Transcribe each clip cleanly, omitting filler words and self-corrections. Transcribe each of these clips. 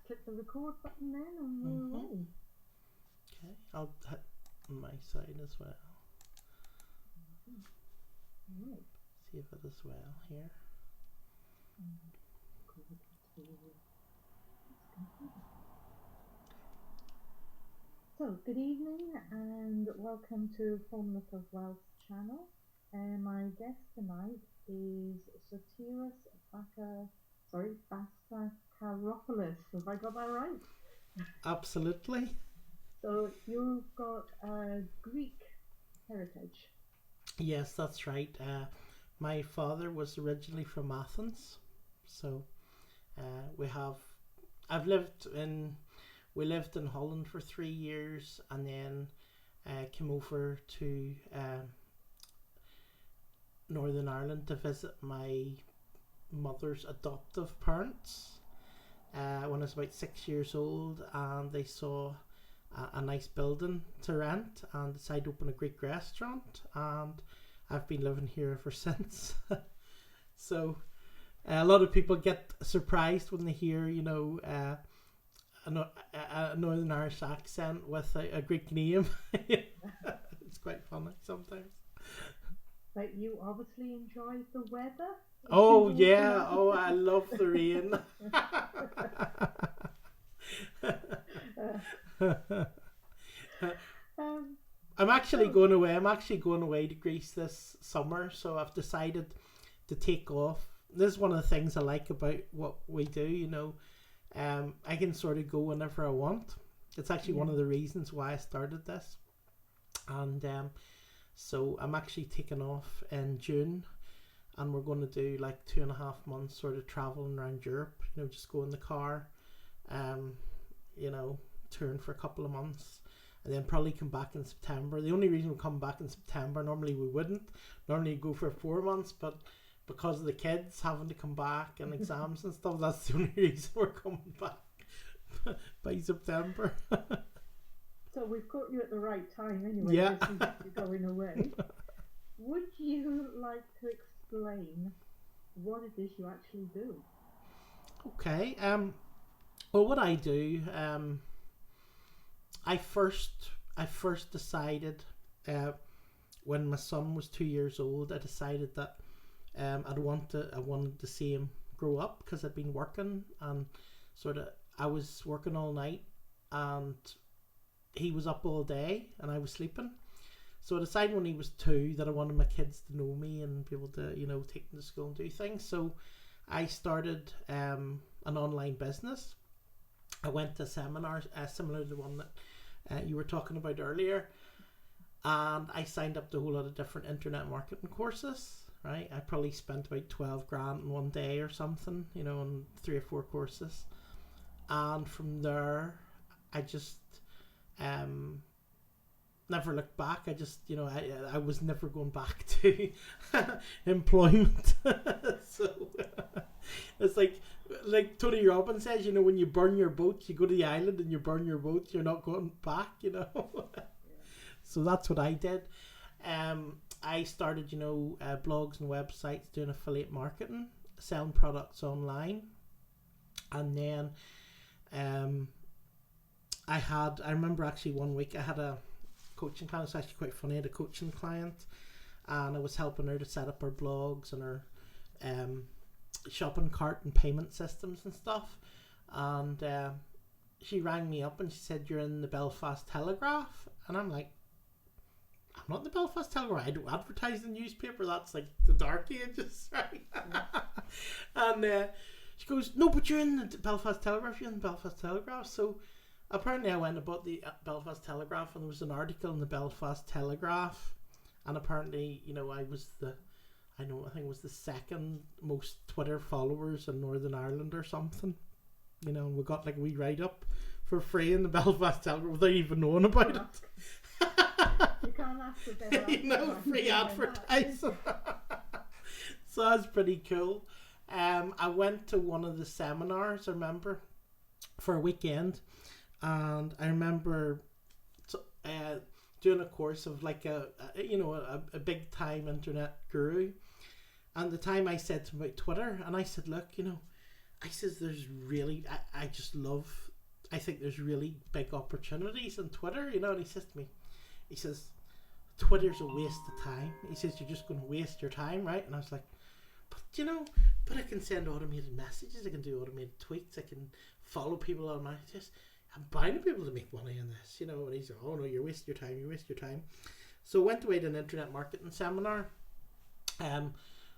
click the record button then and we're away. Okay, I'll hit my side as well. Right. See if it is well here. So, good evening and welcome to Formless of Wealth channel. My guest tonight is Sotiris Bassakaropoulos. Have I got that right? Absolutely. So, you've got a Greek heritage. Yes, that's right. My father was originally from Athens, so we lived in Holland for 3 years, and then came over to Northern Ireland to visit my mother's adoptive parents when I was about 6 years old, and they saw a nice building to rent and decided to open a Greek restaurant, and I've been living here ever since. So a lot of people get surprised when they hear, a Northern Irish accent with a Greek name. It's quite funny sometimes. But you obviously enjoyed the weather. Oh yeah, I love the rain. I'm actually going away. I'm actually going away to Greece this summer, so I've decided to take off. This is one of the things I like about what we do. I can sort of go whenever I want. It's actually one of the reasons why I started this. And so I'm actually taking off in June, and we're going to do like 2.5 months sort of traveling around Europe. Just go in the car, touring for a couple of months, and then probably come back in September. The only reason we come back in September, normally we wouldn't. Normally go for 4 months, but because of the kids having to come back and exams and stuff, that's the only reason we're coming back by September. So we've got you at the right time anyway. Yeah. You're going away. Would you like to explain what it is you actually do? Okay. Well, what I do, I first decided when my son was 2 years old, I decided that I wanted to see him grow up, because I'd been working and I was working all night and he was up all day and I was sleeping. So I decided when he was 2 that I wanted my kids to know me and be able to, take them to school and do things. So I started an online business. I went to seminars similar to the one that you were talking about earlier, and I signed up to a whole lot of different internet marketing courses. Right, I probably spent about 12 grand in one day or something, on 3 or 4 courses, and from there, I just never looked back. I just, I was never going back to employment. So it's like Tony Robbins says, when you burn your boat, you go to the island and you burn your boat, you're not going back. So that's what I did. I started, blogs and websites doing affiliate marketing, selling products online. And then I remember actually one week I had a coaching client. It's actually quite funny. I had a coaching client, and I was helping her to set up her blogs and her shopping cart and payment systems and stuff. And she rang me up and she said, "You're in the Belfast Telegraph." And I'm like, "I'm not in the Belfast Telegraph. I don't advertise in the newspaper. That's like the dark ages, right?" And she goes, "No, but you're in the Belfast Telegraph. You're in the Belfast Telegraph." So apparently I went about the Belfast Telegraph, and there was an article in the Belfast Telegraph, and apparently, I think it was the second most Twitter followers in Northern Ireland or something. And we got like a wee write up for free in the Belfast Telegraph without even knowing about it. You can't ask for better. Free advertising. So that's pretty cool. I went to one of the seminars, I remember, for a weekend, and I remember doing a course of like a big time internet guru. And the time I said to him about Twitter, and I said, "Look, I says there's really, I just love, I think there's really big opportunities on Twitter, you know. And he says to me, he says, Twitter's a waste of time. He says, you're just going to waste your time, right? And I was like, but you know, but I can send automated messages, I can do automated tweets, I can follow people on my, I'm buying people to make money on this, you know. And he's like, oh no, you're wasting your time, you waste your time. So I went away to an internet marketing seminar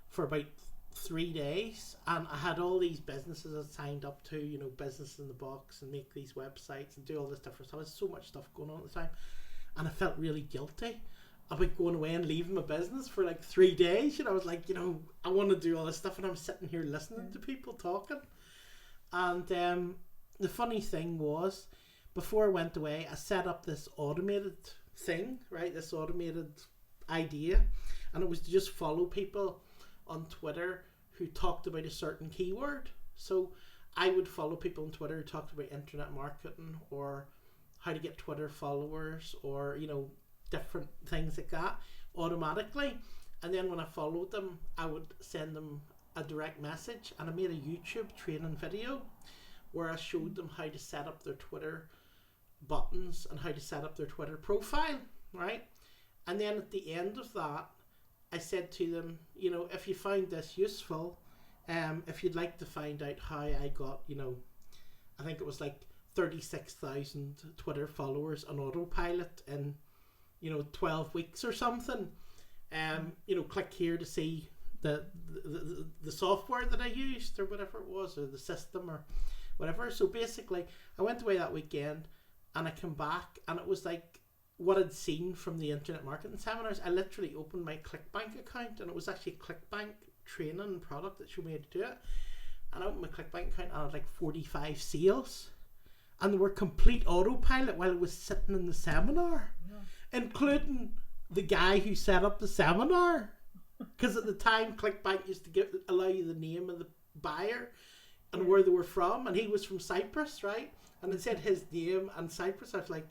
for about 3 days, and I had all these businesses I signed up to, you know, Business in the Box, and make these websites and do all this different stuff. There's so much stuff going on at the time, and I felt really guilty about going away and leaving my business for like 3 days. You know, I was like, you know, I want to do all this stuff, and I'm sitting here listening to people talking. And the funny thing was, before I went away, I set up this automated thing, right? This automated idea, and it was to just follow people on Twitter who talked about a certain keyword. So I would follow people on Twitter who talked about internet marketing, or how to get Twitter followers, or, you know, different things like that automatically. And then when I followed them, I would send them a direct message, and I made a YouTube training video where I showed them how to set up their Twitter buttons and how to set up their Twitter profile, right? And then at the end of that, I said to them, you know, if you find this useful, if you'd like to find out how I got, you know, I think it was like 36,000 Twitter followers on autopilot in, you know, 12 weeks or something, you know, click here to see the software that I used, or whatever it was, or the system, or whatever. So basically, I went away that weekend, and I came back, and it was like what I'd seen from the internet marketing seminars. I literally opened my ClickBank account, and it was actually ClickBank training product that showed me how to do it. And I opened my ClickBank account, and I had like 45 sales, and they were complete autopilot while I was sitting in the seminar, including the guy who set up the seminar. Because at the time, ClickBank used to allow you the name of the buyer and where they were from, and he was from Cyprus, right? And it said his name and Cyprus. I was like,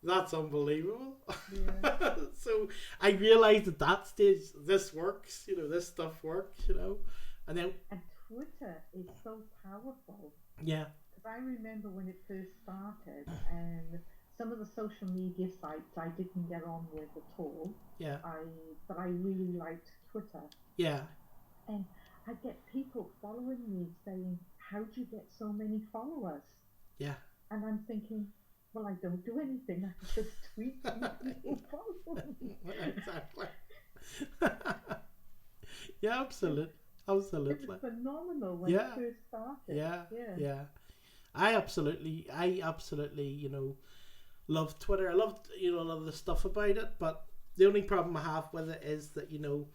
that's unbelievable. Yeah. So I realized at that stage, this works, you know, this stuff works, you know. And Twitter is so powerful. Yeah. Because I remember when it first started, and some of the social media sites I didn't get on with at all. Yeah. But I really liked Twitter. Yeah. And I get people following me saying, how do you get so many followers? Yeah. And I'm thinking, well, I don't do anything. I just tweet and people follow me. Exactly. Yeah, absolutely. Absolutely. It was phenomenal when it first started. Yeah. I absolutely, you know, love Twitter. I love the stuff about it, but the only problem I have with it is that, you know,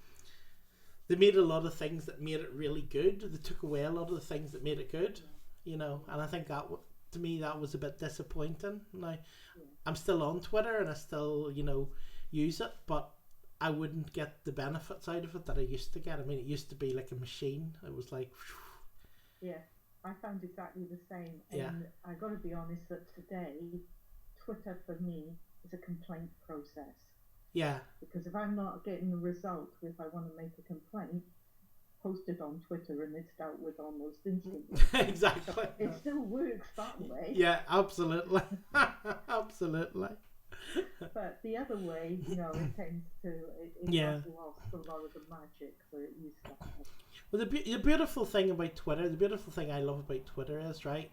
they made a lot of things that made it really good. They took away a lot of the things that made it good, you know, and I think that, to me, that was a bit disappointing. Now, I'm still on Twitter, and I still, you know, use it, but I wouldn't get the benefits out of it that I used to get. I mean, it used to be like a machine. It was like... Yeah, I found exactly the same. And I got to be honest that today, Twitter for me is a complaint process. Yeah. Because if I'm not getting a result, if I want to make a complaint, post it on Twitter and it's dealt with almost instantly. Exactly. It still works that way. Yeah, absolutely. Absolutely. But the other way, you know, it tends to, it has lost a lot of the magic that it used to have. Well, the beautiful thing about Twitter, the beautiful thing I love about Twitter is, right,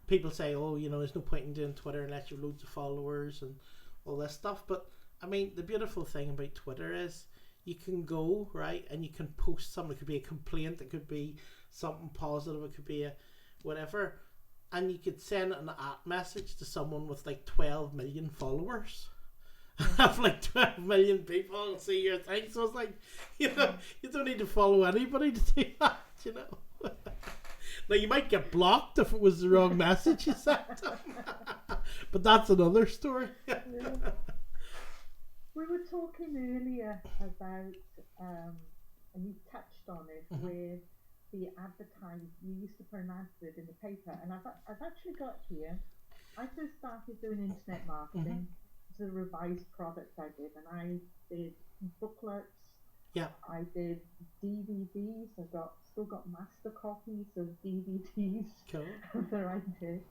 people say, oh, you know, there's no point in doing Twitter unless you have loads of followers and all this stuff. But, I mean, the beautiful thing about Twitter is you can go, right, and you can post something. It could be a complaint, it could be something positive, it could be a whatever. And you could send an at message to someone with like 12 million followers. Have like 12 million people see your thing. So it's like, you know, you don't need to follow anybody to do that, you know. Now, you might get blocked if it was the wrong message you sent them. But that's another story. Yeah. We were talking earlier about, and you touched on it, with the advertising. You used to put an advert in the paper, and I've actually got here. I first started doing internet marketing. It's a revised product I did, and I did booklets, Yeah. I did DVDs. Still got master copies of DVDs Cool. that I did,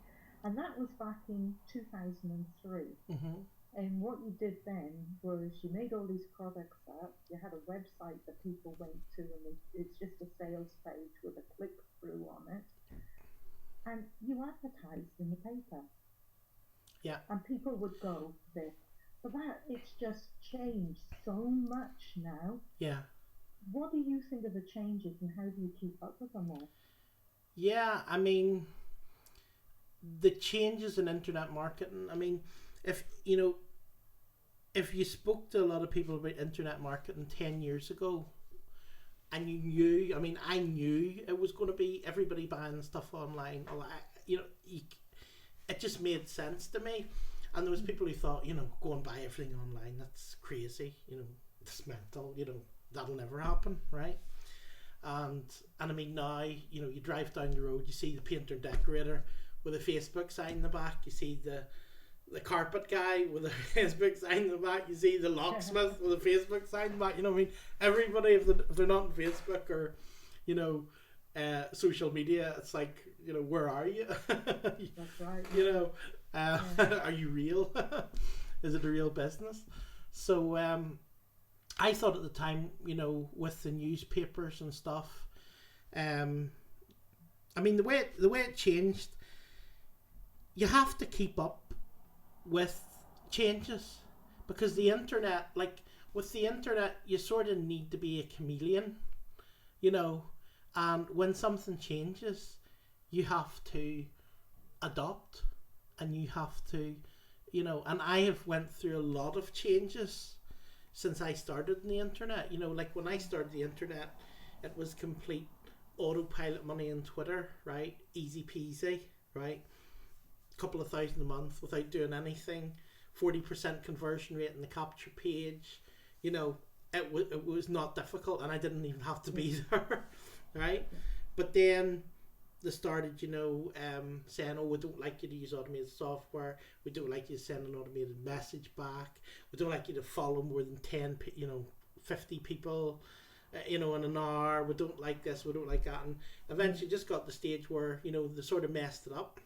and that was back in 2003. Mhm. And what you did then was you made all these products up. You had a website that people went to, and it's just a sales page with a click through on it. And you advertised in the paper. Yeah. And people would go there. But it's just changed so much now. Yeah. What do you think of the changes, and how do you keep up with them all? Yeah, I mean, the changes in internet marketing. I mean, if you know, if you spoke to a lot of people about internet marketing 10 years ago, and you knew, I mean, I knew it was going to be everybody buying stuff online. It just made sense to me. And there was people who thought, go and buy everything online. That's crazy. It's mental. That'll never happen, right? And I mean, now, you drive down the road, you see the painter decorator with a Facebook sign in the back. You see the carpet guy with a Facebook sign in the back. You see the locksmith with a Facebook sign in the back. I mean, everybody, if they're not on Facebook or, social media, it's like, where are you? That's right. Are you real? Is it a real business? So I thought at the time, with the newspapers and stuff, I mean, the way it changed, you have to keep up with changes, because the internet, like with the internet, you sort of need to be a chameleon, and when something changes, you have to adopt, and you have to, and I have went through a lot of changes since I started in the internet. Like when I started the internet, it was complete autopilot money on Twitter, right? Easy peasy, right? Couple of thousand a month without doing anything, 40% conversion rate in the capture page. It was not difficult, and I didn't even have to be there, right? But then they started, saying, oh, we don't like you to use automated software, we don't like you to send an automated message back, we don't like you to follow more than 50 people, in an hour, we don't like this, we don't like that. And eventually just got to the stage where, they sort of messed it up.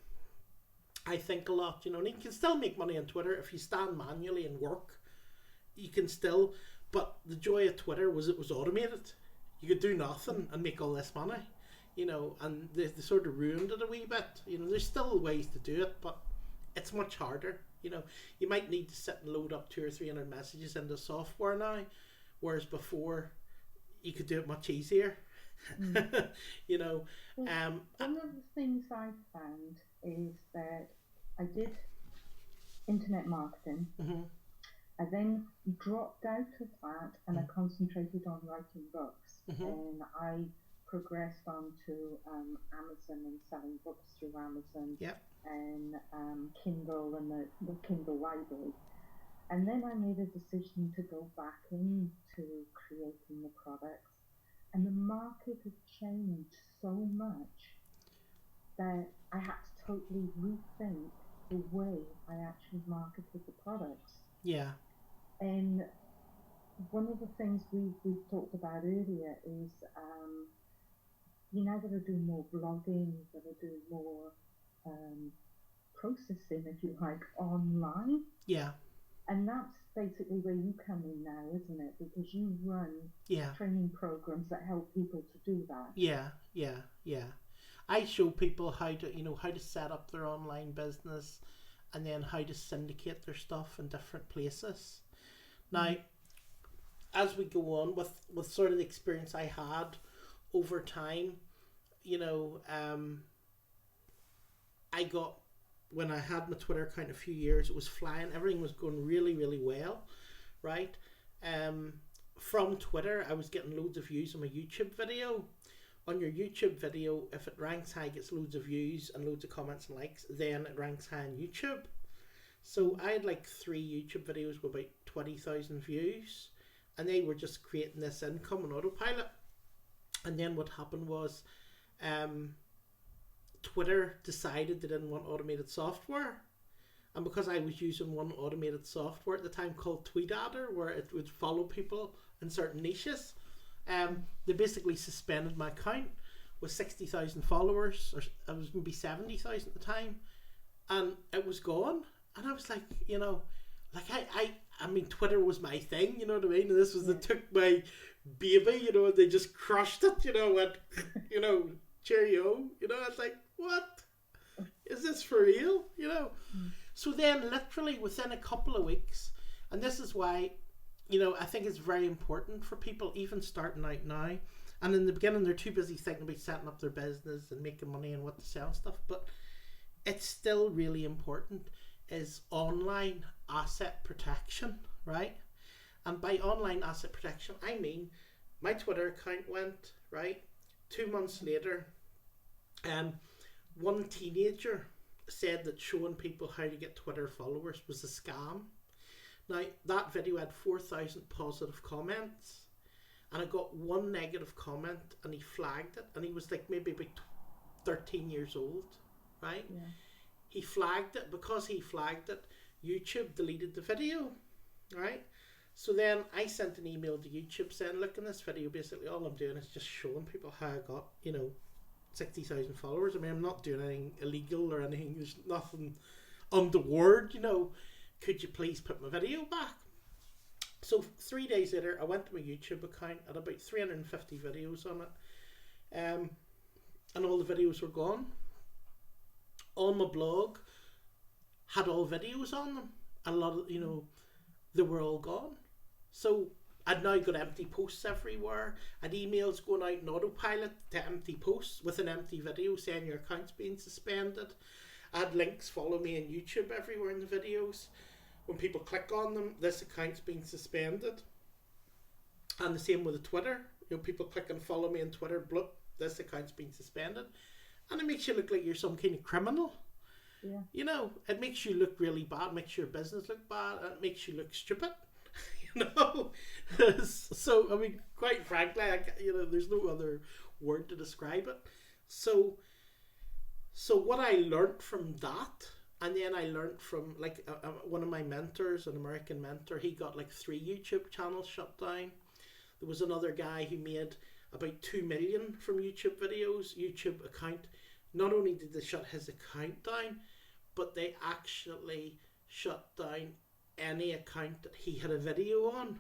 I think a lot, and you can still make money on Twitter if you stand manually and work. You can still, but the joy of Twitter was it was automated. You could do nothing and make all this money, and they sort of ruined it a wee bit. There's still ways to do it, but it's much harder. You might need to sit and load up 200 or 300 messages into software now, whereas before you could do it much easier. Well, one of the things I've found is that I did internet marketing. Mm-hmm. I then dropped out of that, and I concentrated on writing books. Mm-hmm. And I progressed on to Amazon and selling books through Amazon. Yep. And Kindle and the Kindle library. And then I made a decision to go back into creating the products. And the market had changed so much that I had to totally rethink the way I actually marketed the products. Yeah. And one of the things we've talked about earlier is you now got to do more blogging, you've got to do more processing, if you like, online. Yeah. And that's basically where you come in now, isn't it? Because you run training programs that help people to do that. Yeah. I show people how to set up their online business, and then how to syndicate their stuff in different places. Now, as we go on with sort of the experience I had over time, I got, when I had my Twitter account a few years, it was flying. Everything was going really, really well, right? From Twitter, I was getting loads of views on my YouTube video. On your YouTube video, if it ranks high, gets loads of views and loads of comments and likes, then it ranks high on YouTube. So I had like 3 YouTube videos with about 20,000 views, and they were just creating this income on autopilot. And then what happened was, Twitter decided they didn't want automated software, and because I was using one automated software at the time called TweetAdder, where it would follow people in certain niches, They basically suspended my account with 60,000 followers, or it was maybe 70,000 at the time, and it was gone. And I was like, you know, like I mean, Twitter was my thing, you know what I mean? And this was, they took my baby, you know, and they just crushed it, you know, went, you know, cheerio, you know. I was like, what? Is this for real? You know? So then literally within a couple of weeks, and this is why, you know, I think it's very important for people even starting out now. And in the beginning, they're too busy thinking about setting up their business and making money and what to sell and stuff. But it's still really important is online asset protection, right? And by online asset protection, I mean my Twitter account went, right? 2 months later, one teenager said that showing people how to get Twitter followers was a scam. Now, that video had 4,000 positive comments, and I got one negative comment, and he flagged it, and he was like maybe about 13 years old, right? Yeah. He flagged it. Because he flagged it, YouTube deleted the video, right? So then I sent an email to YouTube saying, look, in this video, basically all I'm doing is just showing people how I got, you know, 60,000 followers. I mean, I'm not doing anything illegal or anything. There's nothing untoward, you know. Could you please put my video back? So 3 days later, I went to my YouTube account, had about 350 videos on it, and all the videos were gone. On my blog, had all videos on them. A lot of, you know, they were all gone. So I'd now got empty posts everywhere. I'd emails going out in autopilot to empty posts with an empty video saying your account's being suspended. I had links, follow me on YouTube everywhere in the videos. When people click on them, this account's being suspended. And the same with the Twitter. You know, people click and follow me on Twitter, bloop, this account's being suspended. And it makes you look like you're some kind of criminal. Yeah. You know, it makes you look really bad, makes your business look bad, and it makes you look stupid. You know? So, I mean, quite frankly, you know, there's no other word to describe it. So what I learned from that, and then I learned from, like, one of my mentors, an American mentor, he got like 3 YouTube channels shut down. There was another guy who made about 2 million from YouTube videos, YouTube account. Not only did they shut his account down, but they actually shut down any account that he had a video on.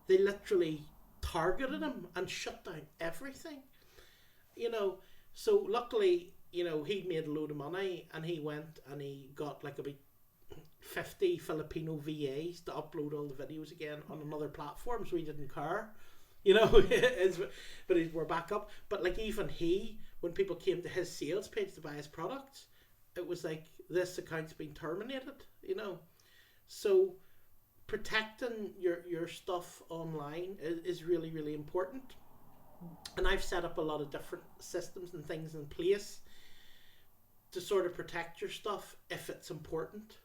They literally targeted him and shut down everything. You know, so luckily, you know, he made a load of money, and he went and he got like about 50 Filipino VAs to upload all the videos again on another platform, so he didn't care. You know, but we're back up. But like even he, when people came to his sales page to buy his products, it was like, this account's been terminated, you know. So protecting your stuff online is really, really important. And I've set up a lot of different systems and things in place to sort of protect your stuff if it's important.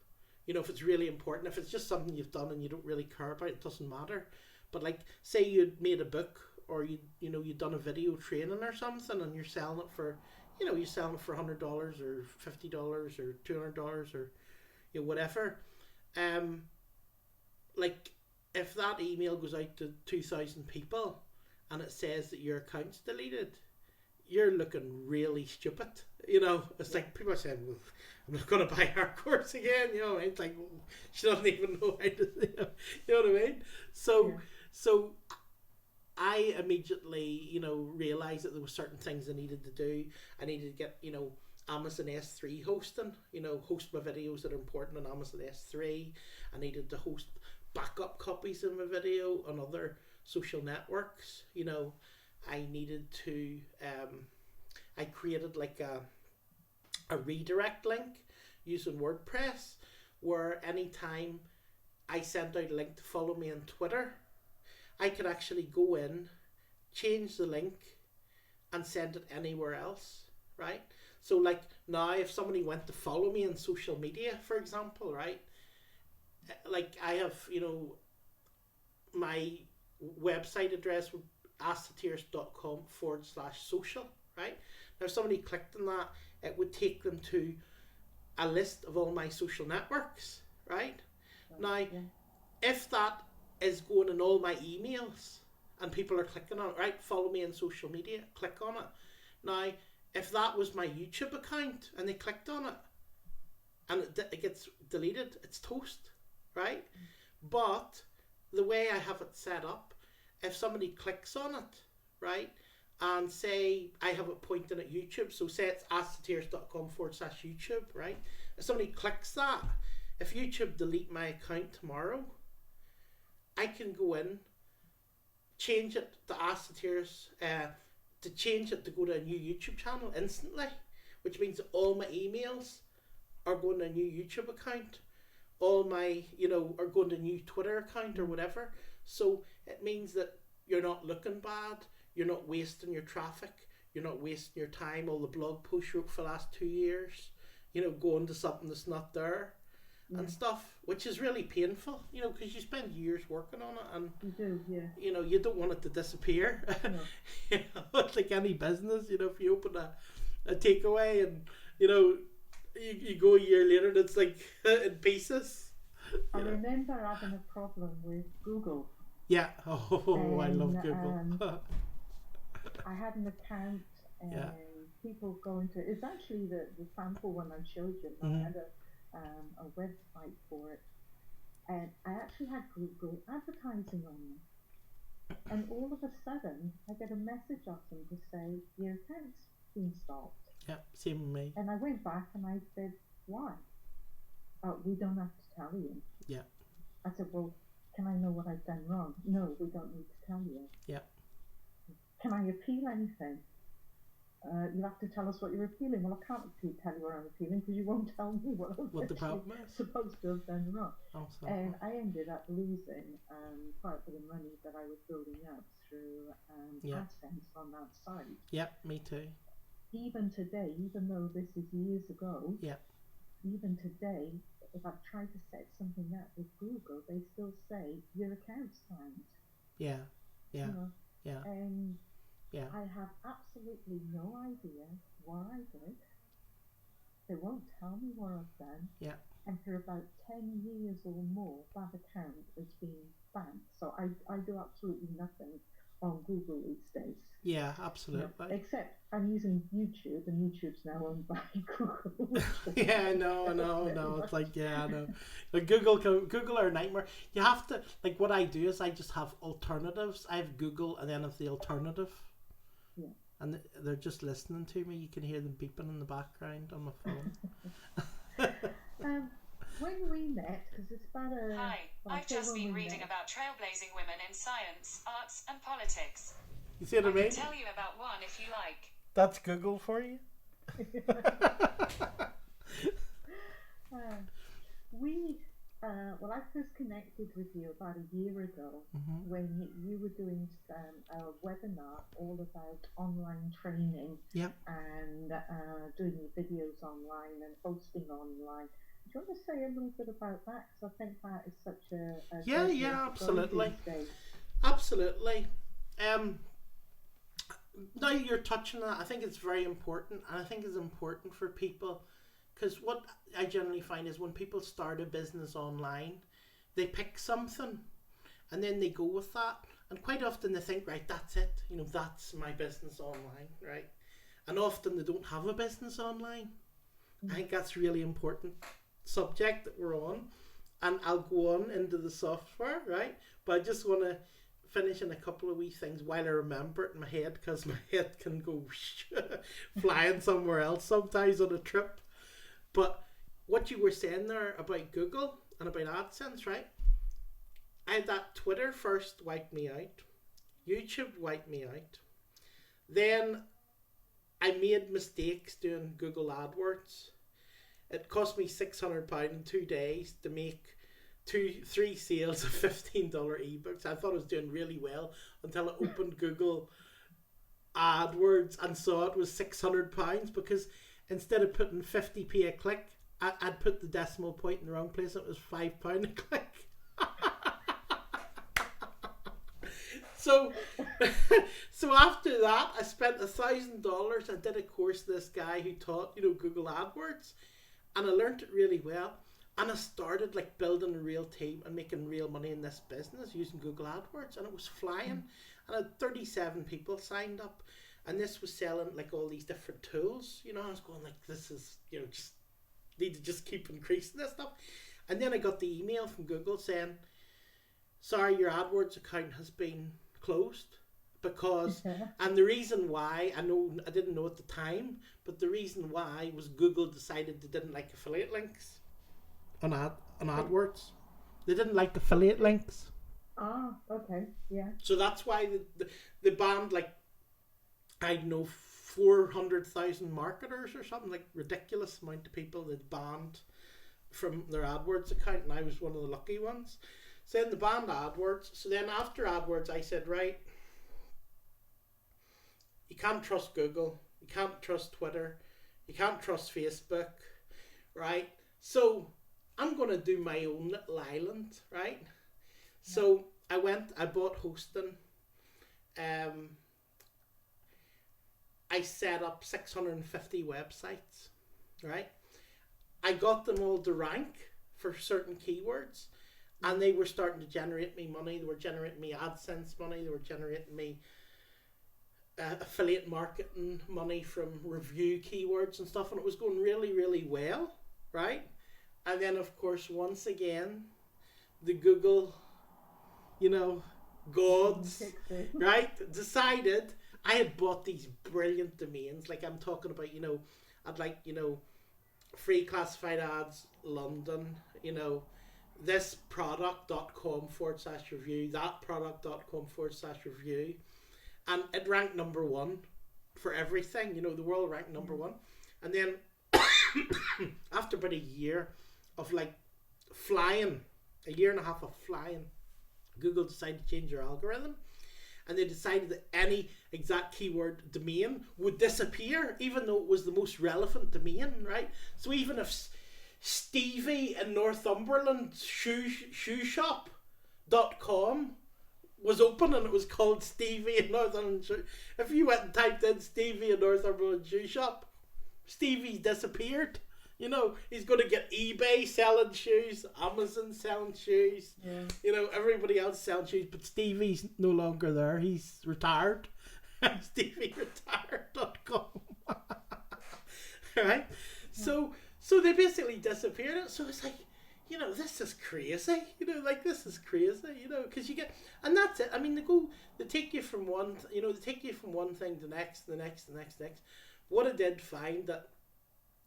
You know, if it's really important. If it's just something you've done and you don't really care about, it doesn't matter. But like, say you'd made a book, or you know, you'd done a video training or something, and you're selling it for, you know, you're selling it for $100 or $50 or $200 or, you know, whatever. Like, if that email goes out to 2,000 people and it says that your account's deleted, you're looking really stupid. You know, it's like people are saying, well, I'm not going to buy her course again. You know, it's like, well, she doesn't even know how to, you know what I mean? So I immediately, you know, realised that there were certain things I needed to do. I needed to get, you know, Amazon S3 hosting, you know, host my videos that are important on Amazon S3. I needed to host backup copies of my video on other social networks. You know, I needed to, I created like a redirect link using WordPress, where anytime I sent out a link to follow me on Twitter, I could actually go in, change the link, and send it anywhere else, right? So like now, if somebody went to follow me on social media, for example, right? Like I have, you know, my website address would askthetears.com/social, right? Now if somebody clicked on that, it would take them to a list of all my social networks, right? Now, if that is going in all my emails and people are clicking on it, right? Follow me on social media, click on it. Now, if that was my YouTube account and they clicked on it and it gets deleted, it's toast, right? But the way I have it set up, if somebody clicks on it, right, and say I have it pointing at YouTube, so say it's askthetears.com/YouTube, right? If somebody clicks that, if YouTube delete my account tomorrow, I can go in, change it to Ask the Tears, to change it to go to a new YouTube channel instantly, which means all my emails are going to a new YouTube account. All my, are going to a new Twitter account or whatever. So it means that you're not looking bad, you're not wasting your traffic, you're not wasting your time, all the blog posts you wrote for the last 2 years, going to something that's not there and stuff, which is really painful, because you spend years working on it and you do, yeah. You don't want it to disappear. No. It's like any business, if you open a takeaway and, you go a year later and it's like in pieces. I remember having a problem with Google. Yeah. Oh, I love Google. I had an account and people go into it. It's actually the sample one I showed you. I had a website for it. And I actually had Google advertising on them. And all of a sudden, I get a message off them to say, your account's been stopped. Yeah, same with me. And I went back and I said, why? We don't have to tell you. Yeah. I said, well, can I know what I've done wrong? No, we don't need to tell you. Yeah. Can I appeal anything? You have to tell us what you're appealing. Well, I can't tell you what I'm appealing because you won't tell me what I'm the problem is. supposed to have done wrong. Oh, and I ended up losing part of the money that I was building up through AdSense on that site. Yep, me too. Even today, even though this is years ago, even today, if I've tried to set something up with Google, they still say your account's fine. Yeah, yeah, yeah. And I have absolutely no idea what I did. They won't tell me what I've done. Yeah. And for about 10 years or more, that account has been banned. So I do absolutely nothing on Google these days. Yeah, absolutely. Except I'm using YouTube, and YouTube's now owned by Google. Yeah, no. It's like, I know. Like Google are a nightmare. You have to, like, what I do is I just have alternatives. I have Google and then I have the alternative. Yeah. And they're just listening to me. You can hear them beeping in the background on my phone. When we met, because it's about a... Hi, I've just been reading about trailblazing women in science, arts and politics. You see what I mean? I can tell you about one if you like. That's Google for you? Well, I first connected with you about a year ago when you were doing a webinar all about online training and doing your videos online and hosting online. Do you want to say a little bit about that? Because I think that is such a absolutely. Absolutely. Now you're touching that, I think it's very important, and I think it's important for people, because what I generally find is when people start a business online, they pick something and then they go with that, and quite often they think, right, that's it, that's my business online, right? And often they don't have a business online. I think that's really important subject that we're on, and I'll go on into the software, right? But I just want to finish in a couple of wee things while I remember it in my head, because my head can go flying somewhere else sometimes on a trip. But what you were saying there about Google and about AdSense, right? I had that Twitter first wiped me out, YouTube wiped me out, then I made mistakes doing Google AdWords. It cost me £600 in 2 days to make 3 sales of $15 ebooks. I thought I was doing really well until I opened Google AdWords and saw it was £600, because instead of putting 50p a click, I'd put the decimal point in the wrong place. It was £5 a click. So after that, I spent $1,000. I did a course with this guy who taught Google AdWords, and I learned it really well. And I started like building a real team and making real money in this business using Google AdWords, and it was flying. and I had 37 people signed up, and this was selling like all these different tools. You know, I was going like, this is, you know, just need to just keep increasing this stuff. And then I got the email from Google saying, sorry, your AdWords account has been closed because, and the reason why, I didn't know at the time, but the reason why was Google decided they didn't like affiliate links on AdWords. They didn't like affiliate links. Ah, okay, yeah. So that's why the banned, like, I don't know, 400,000 marketers or something, like ridiculous amount of people that banned from their AdWords account, and I was one of the lucky ones. So then they banned AdWords. So then after AdWords, I said, right, you can't trust Google, you can't trust Twitter, you can't trust Facebook, right? So I'm going to do my own little island, right? Yeah. So I bought hosting. I set up 650 websites, right? I got them all to rank for certain keywords, and they were starting to generate me money. They were generating me AdSense money. They were generating me affiliate marketing money from review keywords and stuff, and it was going really, really well, right? And then, of course, once again, the Google, you know, gods, right, decided. I had bought these brilliant domains, like I'm talking about, you know, I'd like, you know, free classified ads, London, you know, this product.com/review, that product.com/review, and it ranked number one for everything, you know, the world ranked number one. And then after about a year of like flying, a year and a half of flying, Google decided to change their algorithm. And they decided that any exact keyword domain would disappear, even though it was the most relevant domain, right? So even if Stevie in Northumberland shoeshop.com was open and it was called Stevie in Northumberland, if you went and typed in Stevie in Northumberland shoe shop, Stevie disappeared. You know, he's going to get eBay selling shoes, Amazon selling shoes, you know, everybody else selling shoes, but Stevie's no longer there. He's retired. StevieRetired.com. Right? So they basically disappeared. So it's like, you know, this is crazy. You know, like, this is crazy, you know, because you get, and that's it. I mean, they take you from one, you know, they take you from one thing to the next. What I did find that,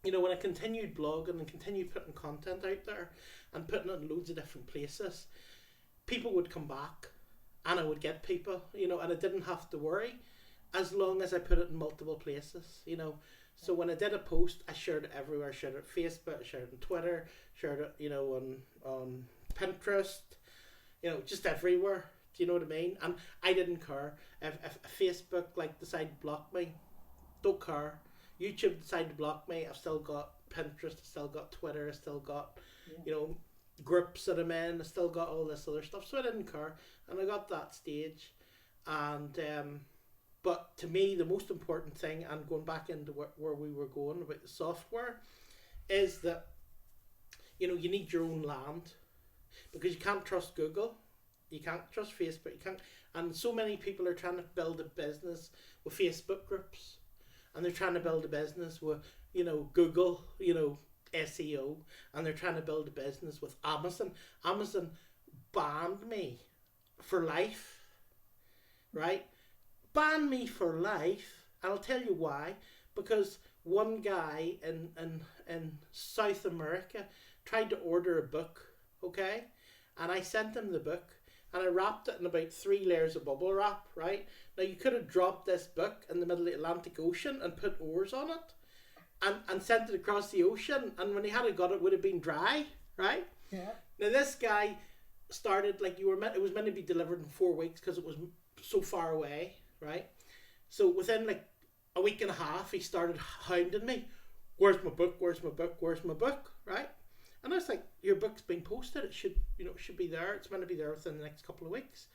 you know, when I continued blogging and continued putting content out there and putting it in loads of different places, people would come back and I would get people, you know, and I didn't have to worry as long as I put it in multiple places, you know. So when I did a post, I shared it everywhere. I shared it on Facebook, I shared it on Twitter, shared it, you know, on Pinterest, you know, just everywhere. Do you know what I mean? And I didn't care if Facebook like decided to block me. Don't care. YouTube decided to block me. I've still got Pinterest, I've still got Twitter, I've still got, you know, groups that I'm in, I still got all this other stuff. So I didn't care, and I got that stage. And but to me, the most important thing, and going back into where we were going about the software, is that, you know, you need your own land, because you can't trust Google, you can't trust Facebook, you can't, and so many people are trying to build a business with Facebook groups. And they're trying to build a business with, you know, Google, you know, SEO, and they're trying to build a business with Amazon. Amazon banned me for life, right? Banned me for life, and I'll tell you why. Because one guy in South America tried to order a book, okay? And I sent him the book, and I wrapped it in about 3 layers of bubble wrap, right? Now, you could have dropped this book in the middle of the Atlantic Ocean and put oars on it and sent it across the ocean, and when he had it got it would have been dry, right? Yeah. Now, this guy started, like, it was meant to be delivered in 4 weeks because it was so far away, right? So within, like, a week and a half, he started hounding me. Where's my book? Where's my book? Where's my book? Right? And I was like, your book's been posted. It should, you know, it should be there. It's meant to be there within the next couple of weeks.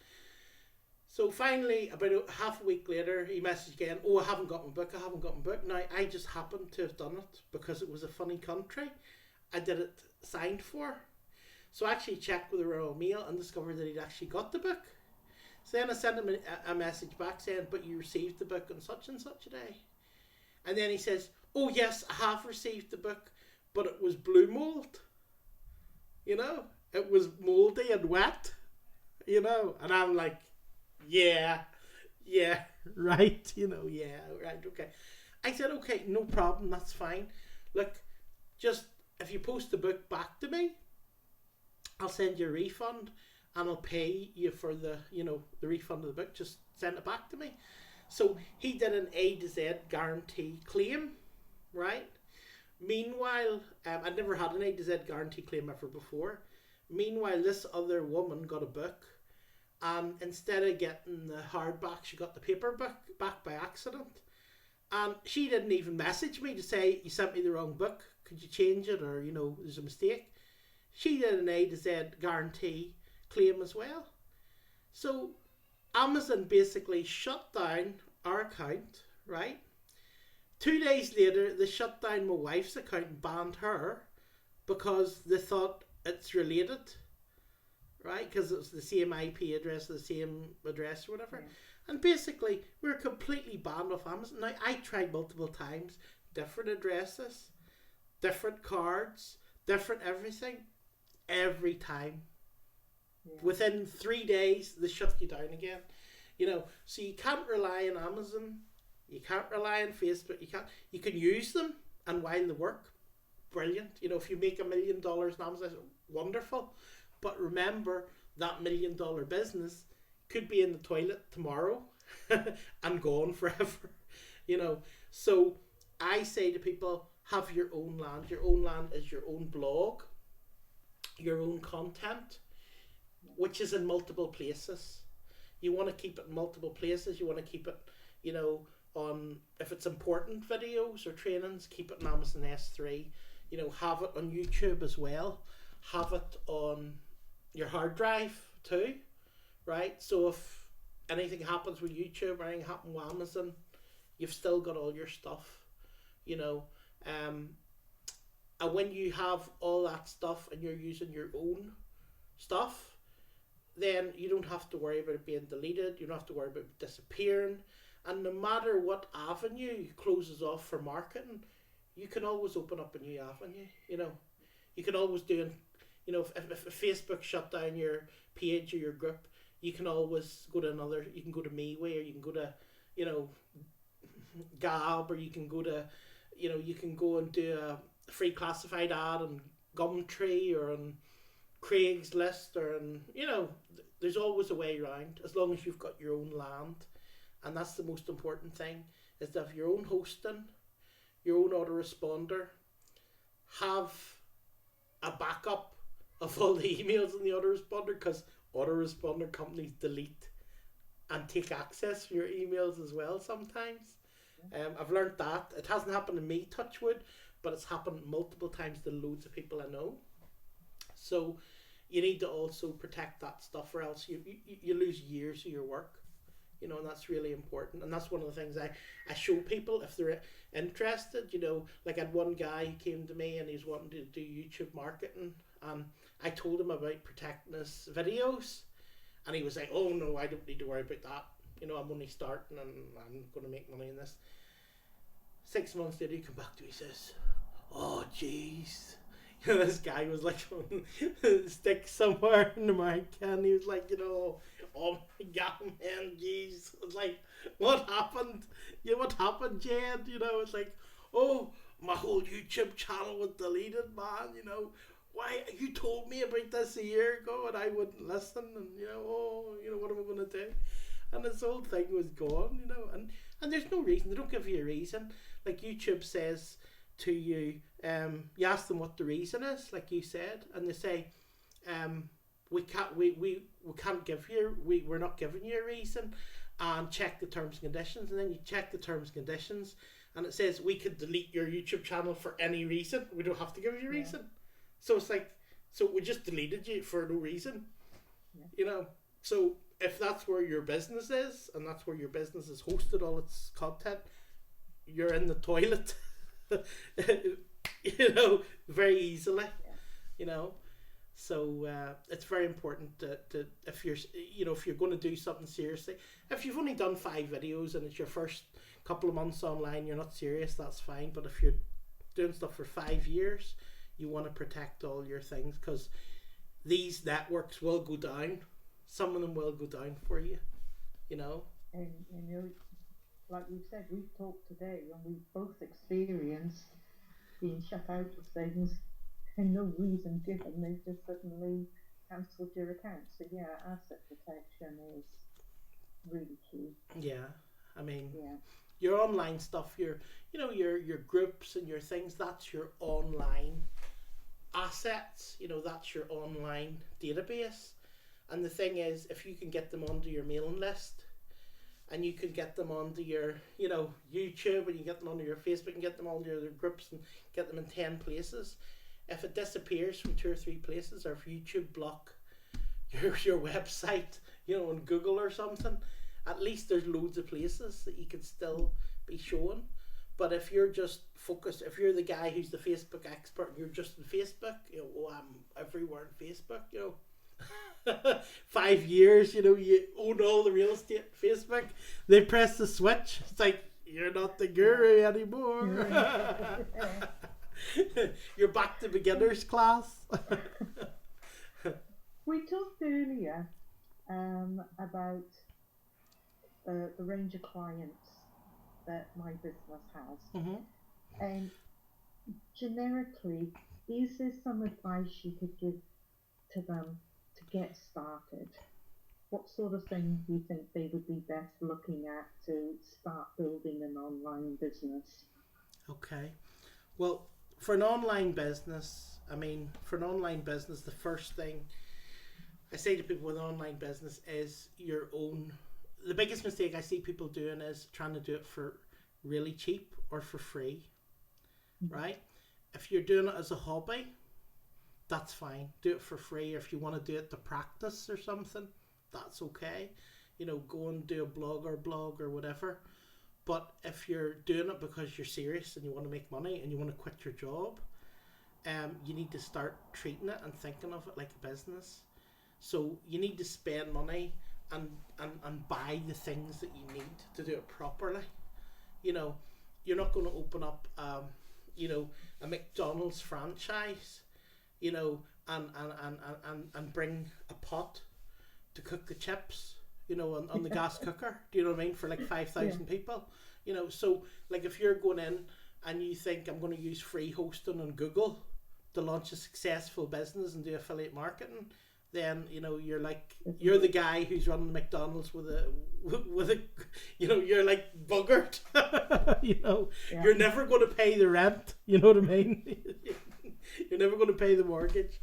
So finally, about half a week later, he messaged again, oh, I haven't got my book. I haven't got my book. Now, I just happened to have done it because it was a funny country. I did it signed for. So I actually checked with the Royal Mail and discovered that he'd actually got the book. So then I sent him a message back saying, but you received the book on such and such a day. And then he says, oh yes, I have received the book, but it was blue mold. You know, it was moldy and wet. You know, and I'm like, yeah, right, you know, yeah, right, okay. I said, okay, no problem, that's fine. Look, just if you post the book back to me, I'll send you a refund and I'll pay you for the, you know, the refund of the book. Just send it back to me. So he did an A to Z guarantee claim, right? Meanwhile, I'd never had an A to Z guarantee claim ever before. Meanwhile, this other woman got a book, and instead of getting the hardback, she got the paperback back by accident. And she didn't even message me to say, you sent me the wrong book, could you change it, or, you know, there's a mistake. She did an A to Z guarantee claim as well. So Amazon basically shut down our account, right? 2 days later, they shut down my wife's account and banned her because they thought it's related, right? Because it's the same IP address, the same address or whatever. Yeah. And basically, we're completely banned off Amazon. Now, I tried multiple times, different addresses, different cards, different everything, every time. Yeah. Within 3 days, they shut you down again. You know, so you can't rely on Amazon. You can't rely on Facebook. You can use them, and while they work, brilliant. You know, if you make $1 million on Amazon, wonderful. But remember, that $1 million business could be in the toilet tomorrow and gone forever. You know, so I say to people, have your own land. Your own land is your own blog, your own content, which is in multiple places. You want to keep it in multiple places. You want to keep it, you know, on, if it's important videos or trainings, keep it on Amazon S3. You know, have it on YouTube as well. Have it on your hard drive too, right? So if anything happens with YouTube or anything happens with Amazon, you've still got all your stuff, you know. And when you have all that stuff and you're using your own stuff, then you don't have to worry about it being deleted. You don't have to worry about it disappearing. And no matter what avenue closes off for marketing, you can always open up a new avenue. You know, you can always do, you know, if Facebook shut down your page or your group, you can always go to another. You can go to MeWe, or you can go to, you know, Gab, or you can go to, you know, you can go and do a free classified ad on Gumtree or on Craigslist, or on, you know, there's always a way around as long as you've got your own land. And that's the most important thing, is to have your own hosting, your own autoresponder, have a backup of all the emails in the autoresponder, because autoresponder companies delete and take access for your emails as well sometimes. I've learned that. It hasn't happened to me, touch wood, but it's happened multiple times to loads of people I know. So you need to also protect that stuff, or else you lose years of your work. You know, and that's really important. And that's one of the things I show people if they're interested. You know, like I had one guy who came to me and he's wanting to do YouTube marketing, and I told him about protecting his videos, and he was like, oh no, I don't need to worry about that. You know, I'm only starting and I'm going to make money in this. 6 months later, he come back to me, he says, oh jeez. You know, this guy was like on stick somewhere in America, and he was like, you know, oh my god, man, jeez. It's like, what happened? Yeah, what happened, Jed? You know, it's like, oh, my whole YouTube channel was deleted, man. You know, why, you told me about this a year ago and I wouldn't listen, and you know, oh, you know, what am I going to do? And this whole thing was gone, you know, and there's no reason. They don't give you a reason. Like YouTube says to you, you ask them what the reason is, like you said, and they say, we can't give you, we're not giving you a reason, and check the terms and conditions. And then you check the terms and conditions, and it says we could delete your YouTube channel for any reason. We don't have to give you a reason. So it's like, so we just deleted you for no reason. You know, so if that's where your business is, and that's where your business is hosted all its content, you're in the toilet. You know, very easily. You know, So it's very important to if you're if you're going to do something seriously, if you've only done 5 videos and it's your first couple of months online, you're not serious, that's fine. But if you're doing stuff for 5 years, you want to protect all your things, because these networks will go down. Some of them will go down for you, you know. And like you said, we've talked today and we've both experienced being shut out of things and no reason given. They've just suddenly cancelled your account. So yeah, asset protection is really key. Yeah, I mean, Yeah. your online stuff, your groups and your things, that's your online assets. That's your online database. And the thing is, if you can get them onto your mailing list, and you can get them onto your YouTube, and you get them onto your Facebook, and get them onto your other groups, and get them in 10 places, if it disappears from 2 or 3 places, or if YouTube block your website, on Google or something, at least there's loads of places that you can still be showing. But if you're just focused, if you're the guy who's the Facebook expert and you're just in Facebook, I'm everywhere on Facebook, 5 years, you own all the real estate. Facebook, they press the switch. It's like, you're not the guru anymore. You're back to beginners class. We talked earlier about the range of clients that my business has. Mm-hmm. And generically, is there some advice you could give to them to get started? What sort of thing do you think they would be best looking at to start building an online business? Okay. Well, for an online business, the first thing I say to people with an online business is your own. The biggest mistake I see people doing is trying to do it for really cheap or for free, right? If you're doing it as a hobby, that's fine. Do it for free. Or if you want to do it to practice or something, that's okay. Go and do a blog or whatever. But if you're doing it because you're serious and you want to make money and you want to quit your job, you need to start treating it and thinking of it like a business. So you need to spend money and buy the things that you need to do it properly. You're not going to open up a McDonald's franchise, and bring a pot to cook the chips, on the gas cooker. Do you know what I mean? For like 5,000 people, So like if you're going in and you think, I'm going to use free hosting on Google to launch a successful business and do affiliate marketing, then you're the guy who's running McDonald's with a you're like buggered. You're never going to pay the rent. You know what I mean? You're never going to pay the mortgage.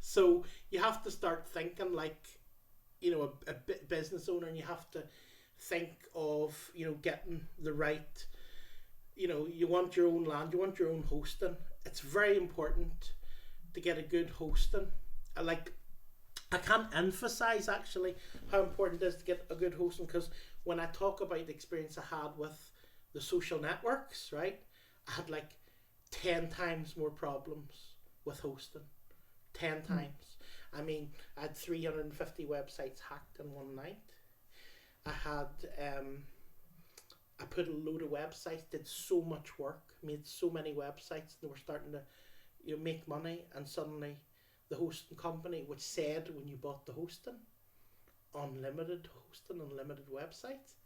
So you have to start thinking like a business owner, and you have to think of getting the right. You want your own land, you want your own hosting. It's very important to get a good hosting. I can't emphasize actually how important it is to get a good hosting, because when I talk about the experience I had with the social networks, right, I had like 10 times more problems with hosting. 10 times. I mean, I had 350 websites hacked in one night. I put a load of websites, did so much work, made so many websites, and they were starting to make money, and suddenly the hosting company, which said when you bought the hosting, unlimited hosting, unlimited websites,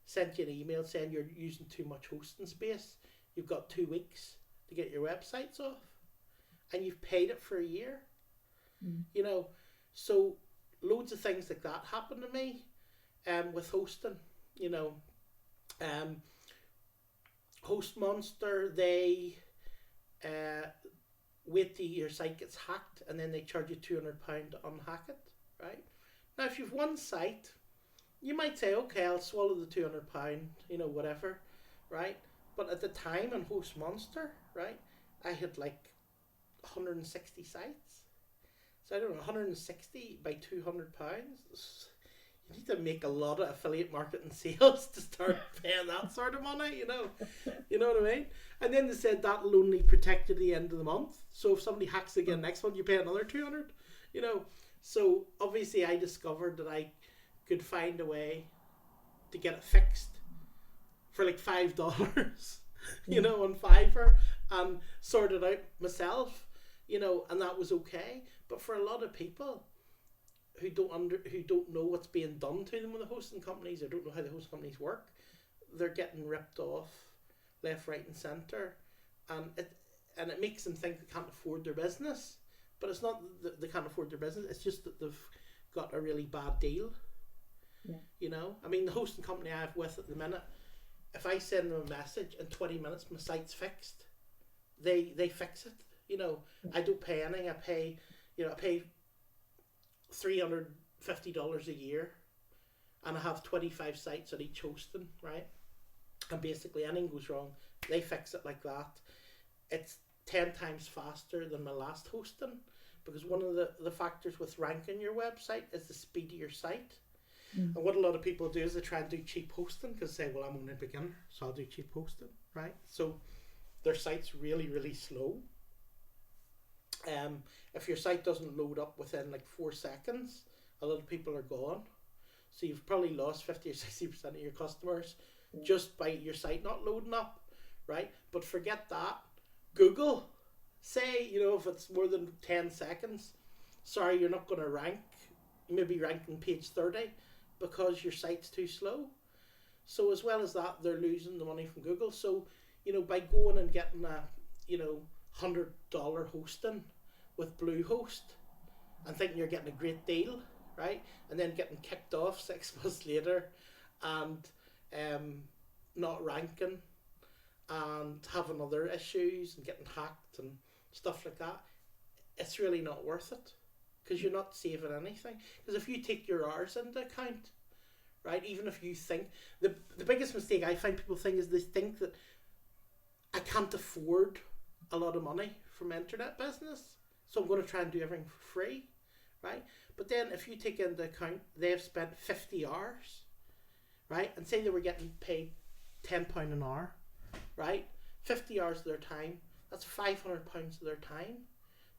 sent you an email saying you're using too much hosting space. You've got 2 weeks to get your websites off, and you've paid it for a year. So loads of things like that happened to me with hosting. HostMonster, they wait till your site gets hacked, and then they charge you £200 to unhack it, right? Now if you've one site, you might say, okay, I'll swallow the £200, whatever, right? But at the time on HostMonster, right, I had like 160 sites. So I don't know, 160 by £200. you need to make a lot of affiliate marketing sales to start paying that sort of money, you know. You know what I mean? And then they said that'll only protect you at the end of the month. So if somebody hacks again next month, you pay another 200, you know. So obviously I discovered that I could find a way to get it fixed for like $5, you know, on Fiverr, and sort it out myself, you know, and that was okay. But for a lot of people who don't know what's being done to them with the hosting companies, or don't know how the hosting companies work, they're getting ripped off left, right, and centre, and it makes them think they can't afford their business. But it's not that they can't afford their business; it's just that they've got a really bad deal. Yeah. You know, I mean, the hosting company I have with at the minute, if I send them a message in 20 minutes, my site's fixed. They fix it. You know, I don't pay anything. I pay $350 a year, and I have 25 sites on each hosting, right? And basically anything goes wrong, they fix it like that. It's 10 times faster than my last hosting, because one of the factors with ranking your website is the speed of your site. And what a lot of people do is they try and do cheap hosting, because they say, well, I'm only a beginner, so I'll do cheap hosting, right? So their site's really, really slow. If your site doesn't load up within like 4 seconds, a lot of people are gone. So you've probably lost 50 or 60% of your customers just by your site not loading up, right? But forget that. Google, say, you know, if it's more than 10 seconds, sorry, you're not going to rank. You may be ranking page 30 because your site's too slow. So as well as that, they're losing the money from Google. So, you know, by going and getting a, you know, $100 hosting with Bluehost and thinking you're getting a great deal, right? And then getting kicked off 6 months later and not ranking and having other issues and getting hacked and stuff like that, it's really not worth it, because you're not saving anything. Because if you take your hours into account, right, even if you think, the biggest mistake I find people think is they think that I can't afford a lot of money from internet business, so I'm going to try and do everything for free, right? But then if you take into account they've spent 50 hours, right, and say they were getting paid £10 an hour, right, 50 hours of their time, that's £500 of their time.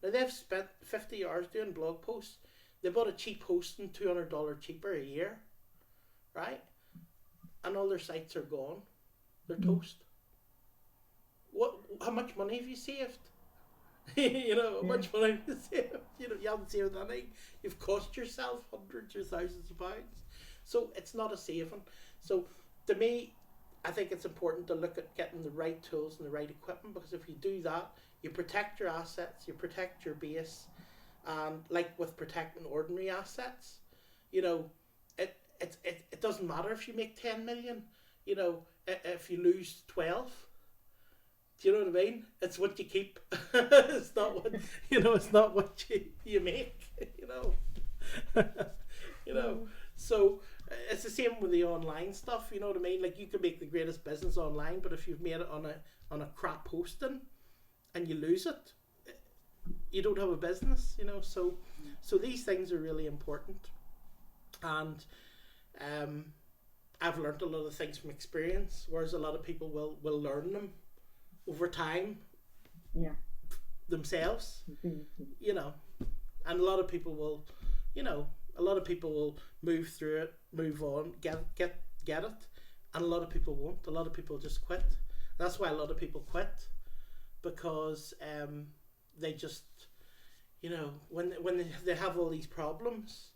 Now they've spent 50 hours doing blog posts, they bought a cheap hosting, $200 cheaper a year, right, and all their sites are gone, they're toast. How much money have you saved? You know, how much money have you saved? You know, you haven't saved anything. You've cost yourself hundreds or thousands of pounds. So it's not a saving. So to me, I think it's important to look at getting the right tools and the right equipment, because if you do that, you protect your assets, you protect your base, and like with protecting ordinary assets, you know, it doesn't matter if you make 10 million, you know, if you lose 12. Do you know what I mean? It's what you keep. It's not what, you know, it's not what you make, you know. You know. So it's the same with the online stuff, you know what I mean? Like, you can make the greatest business online, but if you've made it on a crap hosting and you lose it, you don't have a business, you know. So these things are really important. And I've learned a lot of things from experience, whereas a lot of people will learn them over time themselves, you know. And a lot of people will, you know, move through it, move on, get it, and a lot of people won't. A lot of people just quit. That's why a lot of people quit, because they just, you know, when they have all these problems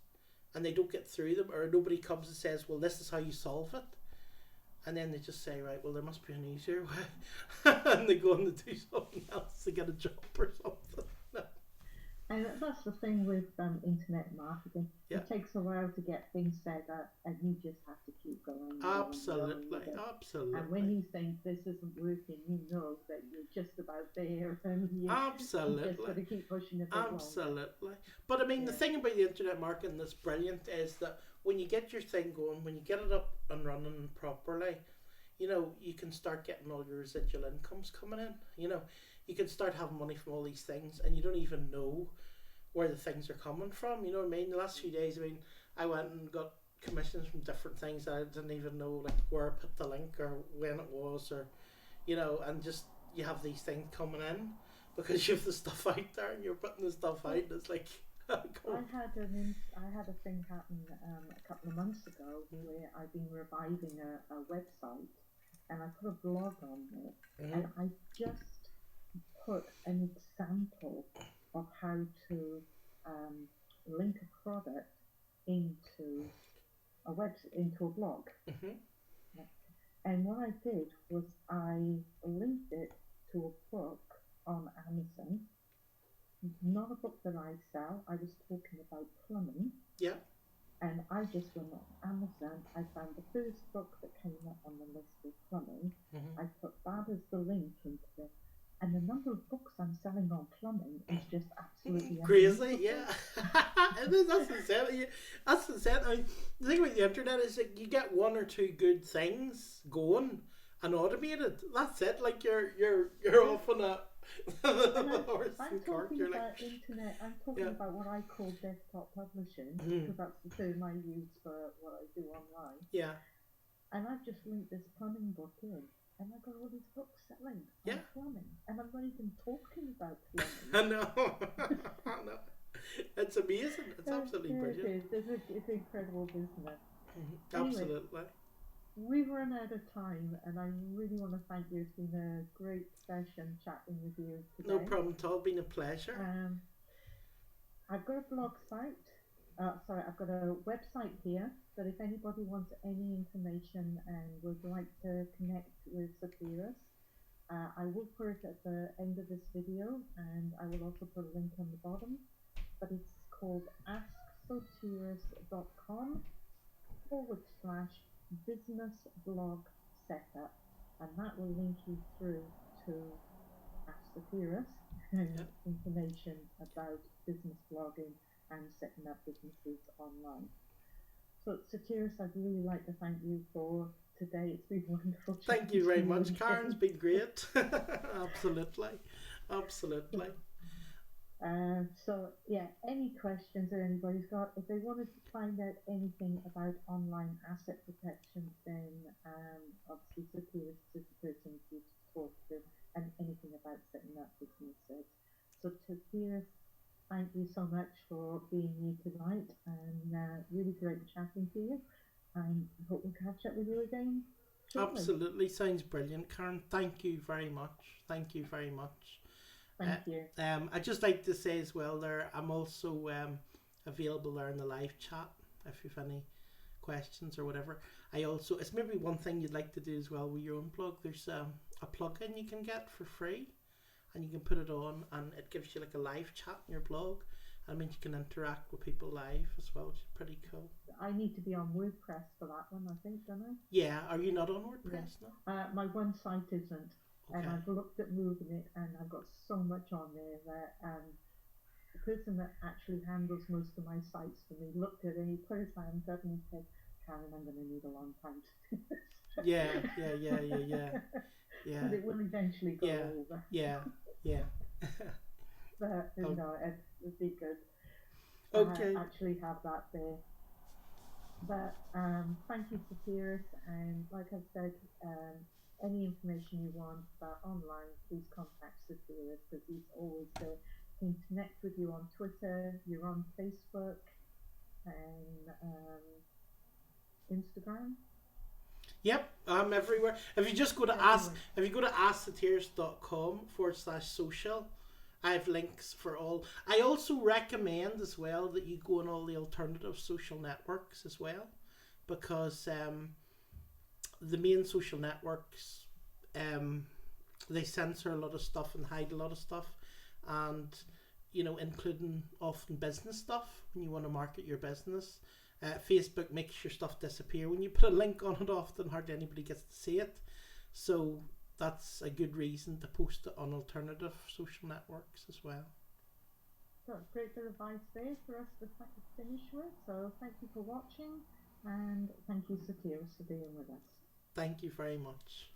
and they don't get through them, or nobody comes and says, well, this is how you solve it, and then they just say, right, well, there must be an easier way, and they go on to do something else to get a job or something. And that's the thing with internet marketing. Yeah. It takes a while to get things set up, and you just have to keep going. Absolutely. And when you think this isn't working, you know that you're just about there, and you just got to keep pushing it. Absolutely. But I mean, the thing about the internet marketing that's brilliant is that when you get your thing going, when you get it up and running properly, you know, you can start getting all your residual incomes coming in. You know, you can start having money from all these things, and you don't even know where the things are coming from. You know what I mean? The last few days, I mean, I went and got commissions from different things that I didn't even know, like where I put the link or when it was, or and just you have these things coming in because you have the stuff out there and you're putting the stuff out. And it's like I had a thing happen a couple of months ago where I've been reviving a website, and I put a blog on there, and I just put an example of how to link a product into into a blog. And what I did was I linked it to a book on Amazon. Not a book that I sell. I was talking about plumbing. Yeah. And I just went on Amazon. I found the first book that came up on the list of plumbing. I put that as the link into it. And the number of books I'm selling on plumbing is just absolutely crazy. Yeah. That's insane. That's insane. I mean, the thing with the internet is that you get one or two good things going and automated. That's it. Like you're off on a horse and cart. You're like, internet. I'm talking about what I call desktop publishing, because that's the term I use for what I do online. Yeah. And I've just linked this plumbing book in. And I got all these books selling on plumbing, and I'm not even talking about plumbing. I know. It's amazing. It's absolutely brilliant. It's incredible business. Absolutely. Anyway, we've run out of time, and I really want to thank you. It's been a great session chatting with you today. No problem at all. It's been a pleasure. I've got a blog site. I've got a website here, but if anybody wants any information and would like to connect with Satyrus, I will put it at the end of this video, and I will also put a link on the bottom, but it's called askSatyrus.com/business blog setup, and that will link you through to Ask Satyrus and information about business blogging and setting up businesses online. So Satyrus, I'd really like to thank you for today. It's been wonderful. Thank you very much, Karen. It's been great. Absolutely. So yeah, any questions that anybody's got, if they wanted to find out anything about online asset protection, then obviously Satyrus is the person to talk to, and anything about setting up businesses. So Satyrus, thank you so much for being here tonight, and really great chatting to you, and I hope we'll catch up with you again shortly. Absolutely. Sounds brilliant, Karen. Thank you very much. Thank you. I'd just like to say as well there, I'm also available there in the live chat if you've any questions or whatever. It's maybe one thing you'd like to do as well with your own blog. There's a plugin you can get for free, and you can put it on, and it gives you like a live chat in your blog. I mean, you can interact with people live as well, which is pretty cool. I need to be on WordPress for that one, I think, don't I? Yeah, are you not on WordPress now? My one site isn't, okay. And I've looked at moving it, and I've got so much on there that the person that actually handles most of my sites for me looked at it, and he put his hands up and he said, Karen, I'm going to need a long time to do this. Yeah. But it will eventually go over. Yeah. But it'd be good. Okay. Actually have that there. But thank you, Satyrus, and like I've said, any information you want about online, please contact Satyrus, because he's always there. He can connect with you on Twitter. You're on Facebook and Instagram. Yep, I'm everywhere. If you just go to askSatyrus.com/social, I have links for all. I also recommend as well that you go on all the alternative social networks as well, because the main social networks, they censor a lot of stuff and hide a lot of stuff, and including often business stuff when you want to market your business. Facebook makes your stuff disappear when you put a link on it. Often hardly anybody gets to see it, so that's a good reason to post it on alternative social networks as well. So great bit of advice there for us to finish with. So thank you for watching, and thank you, Satyrus, for being with us. Thank you very much.